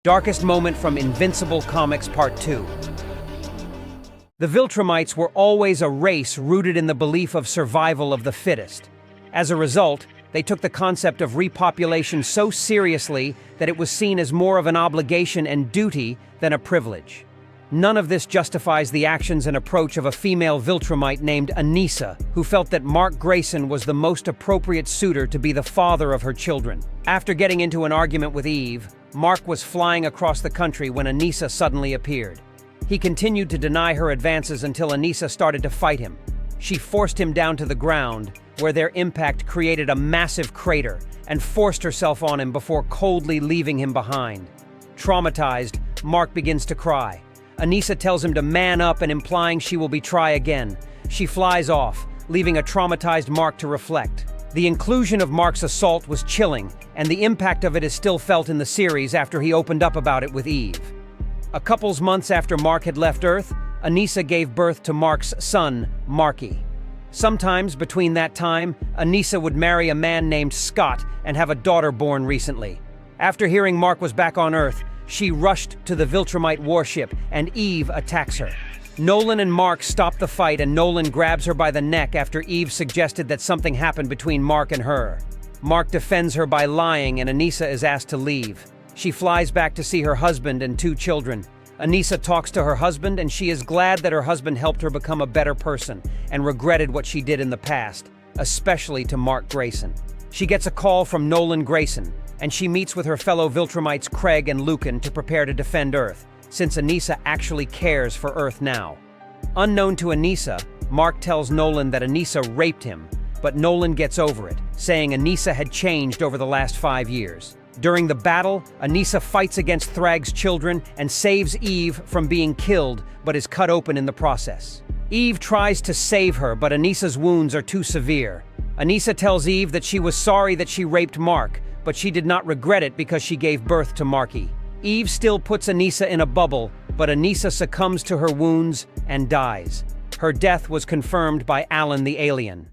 Darkest moment from Invincible Comics Part 2. The Viltrumites were always a race rooted in the belief of survival of the fittest. As a result, they took the concept of repopulation so seriously that it was seen as more of an obligation and duty than a privilege. None of this justifies the actions and approach of a female Viltrumite named ANISSA, who felt that Mark Grayson was the most appropriate suitor to be the father of her children. After getting into an argument with Eve, Mark was flying across the country when ANISSA suddenly appeared. He continued to deny her advances until ANISSA started to fight him. She forced him down to the ground, where their impact created a massive crater, and forced herself on him before coldly leaving him behind. Traumatized, Mark begins to cry. ANISSA tells him to man up and implying she will try again. She flies off, leaving a traumatized Mark to reflect. The inclusion of Mark's assault was chilling, and the impact of it is still felt in the series after he opened up about it with Eve. A couple months after Mark had left Earth, ANISSA gave birth to Mark's son, Marky. Sometimes between that time, ANISSA would marry a man named Scott and have a daughter born recently. After hearing Mark was back on Earth, she rushed to the Viltrumite warship, and Eve attacks her. Nolan and Mark stop the fight, and Nolan grabs her by the neck after Eve suggested that something happened between Mark and her. Mark defends her by lying, and ANISSA is asked to leave. She flies back to see her husband and 2 children. ANISSA talks to her husband, and she is glad that her husband helped her become a better person and regretted what she did in the past, especially to Mark Grayson. She gets a call from Nolan Grayson, and she meets with her fellow Viltrumites Craig and Lucan to prepare to defend Earth, since ANISSA actually cares for Earth now. Unknown to ANISSA, Mark tells Nolan that ANISSA raped him, but Nolan gets over it, saying ANISSA had changed over the last 5 years. During the battle, ANISSA fights against Thragg's children and saves Eve from being killed, but is cut open in the process. Eve tries to save her, but ANISSA's wounds are too severe. ANISSA tells Eve that she was sorry that she raped Mark, but she did not regret it because she gave birth to Marky. Eve still puts ANISSA in a bubble, but ANISSA succumbs to her wounds and dies. Her death was confirmed by Alan the alien.